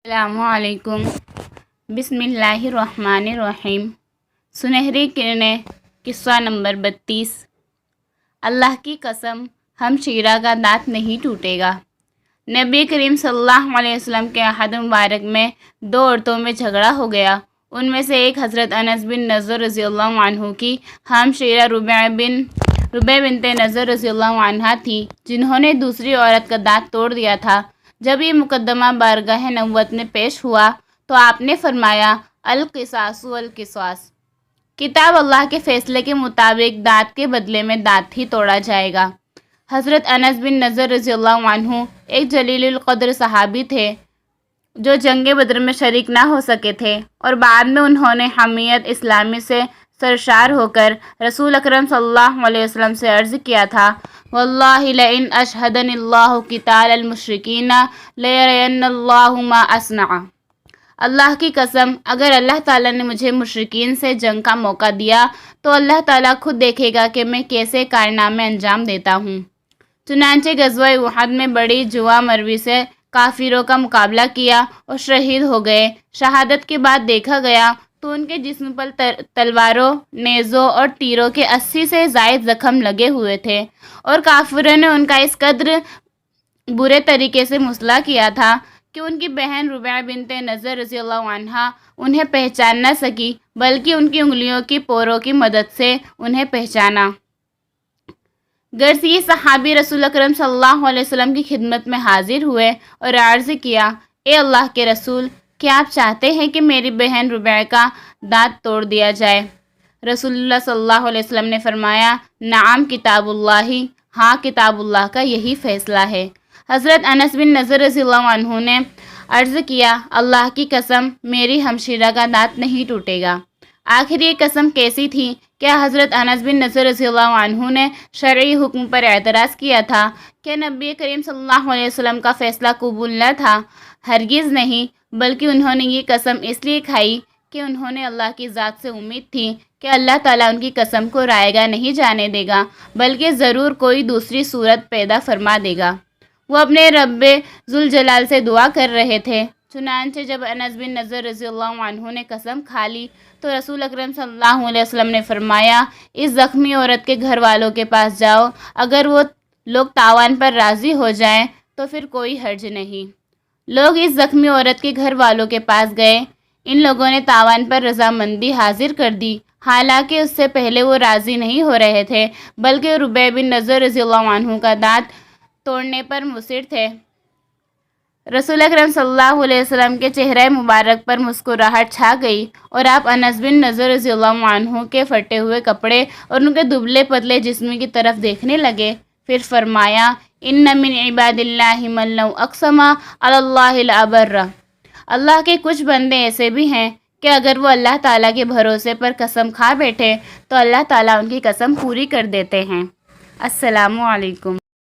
السلام علیکم۔ بسم اللہ الرحمن الرحیم۔ سنہری کرنیں، قصہ نمبر 32۔ اللہ کی قسم، ہم شیرہ کا دانت نہیں ٹوٹے گا۔ نبی کریم صلی اللہ علیہ وسلم کے عہد مبارک میں دو عورتوں میں جھگڑا ہو گیا۔ ان میں سے ایک حضرت انس بن نضر رضی اللہ عنہ کی ہم شیرہ ربیع بنت نضر رضی اللہ عنہ تھی، جنہوں نے دوسری عورت کا دانت توڑ دیا تھا۔ جب یہ مقدمہ بارگاہ نبوت میں پیش ہوا تو آپ نے فرمایا، القصاص القصاص، کتاب اللہ کے فیصلے کے مطابق دانت کے بدلے میں دانت ہی توڑا جائے گا۔ حضرت انس بن نضر رضی اللہ عنہ ایک جلیل القدر صحابی تھے جو جنگ بدر میں شریک نہ ہو سکے تھے، اور بعد میں انہوں نے حمیت اسلامی سے سرشار ہو کر رسول اکرم صلی اللہ علیہ وسلم سے عرض کیا تھا، واللہ لئن اشہدنی اللہ قتال المشرکین لیرین اللہ ما اصنع۔ اللہ کی قسم، اگر اللہ تعالیٰ نے مجھے مشرکین سے جنگ کا موقع دیا تو اللہ تعالیٰ خود دیکھے گا کہ میں کیسے کارنامے انجام دیتا ہوں۔ چنانچہ غزوہ احد میں بڑی جواں مروی سے کافروں کا مقابلہ کیا اور شہید ہو گئے۔ شہادت کے بعد دیکھا گیا تو ان کے جسم پر تلواروں، نیزوں اور تیروں کے 80 سے زائد زخم لگے ہوئے تھے، اور کافروں نے ان کا اس قدر برے طریقے سے مسئلہ کیا تھا کہ ان کی بہن ربیع بنت نضر رضی اللہ عنہا انہیں پہچان نہ سکی، بلکہ ان کی انگلیوں کی پوروں کی مدد سے انہیں پہچانا۔ غرض یہ صحابی رسول اکرم صلی اللہ علیہ وسلم کی خدمت میں حاضر ہوئے اور عرض کیا، اے اللہ کے رسول، کیا آپ چاہتے ہیں کہ میری بہن ربیع کا دانت توڑ دیا جائے؟ رسول اللہ صلی اللہ علیہ وسلم نے فرمایا، نعم کتاب اللہ، ہاں کتاب اللہ کا یہی فیصلہ ہے۔ حضرت انس بن نضر رضی اللہ عنہ نے عرض کیا، اللہ کی قسم، میری ہمشیرہ کا دانت نہیں ٹوٹے گا۔ آخر یہ قسم کیسی تھی؟ کیا حضرت انس بن نضر رضی اللہ عنہ نے شرعی حکم پر اعتراض کیا تھا؟ کیا نبی کریم صلی اللہ علیہ وسلم کا فیصلہ قبول نہ تھا؟ ہرگز نہیں، بلکہ انہوں نے یہ قسم اس لیے کھائی کہ انہوں نے اللہ کی ذات سے امید تھی کہ اللہ تعالیٰ ان کی قسم کو رائیگاں نہیں جانے دے گا، بلکہ ضرور کوئی دوسری صورت پیدا فرما دے گا۔ وہ اپنے رب ذوالجلال سے دعا کر رہے تھے۔ چنانچہ جب انس بن نضر رضی اللہ عنہ نے قسم کھا لی تو رسول اکرم صلی اللہ علیہ وسلم نے فرمایا، اس زخمی عورت کے گھر والوں کے پاس جاؤ، اگر وہ لوگ تاوان پر راضی ہو جائیں تو پھر کوئی حرج نہیں۔ لوگ اس زخمی عورت کے گھر والوں کے پاس گئے۔ ان لوگوں نے تاوان پر رضامندی حاضر کر دی، حالانکہ اس سے پہلے وہ راضی نہیں ہو رہے تھے، بلکہ ربیع بن نضر رضی اللہ عنہ کا دانت توڑنے پر مصر تھے۔ رسول اکرم صلی اللہ علیہ وسلم کے چہرہ مبارک پر مسکراہٹ چھا گئی، اور آپ انس بن نضر رضی اللہ عنہ کے پھٹے ہوئے کپڑے اور ان کے دبلے پتلے جسم کی طرف دیکھنے لگے۔ پھر فرمایا، ان من عباد اللہ من لو اقسم علی اللہ لابر۔ اللہ کے کچھ بندے ایسے بھی ہیں کہ اگر وہ اللہ تعالیٰ کے بھروسے پر قسم کھا بیٹھے تو اللہ تعالیٰ ان کی قسم پوری کر دیتے ہیں۔ السلام علیکم۔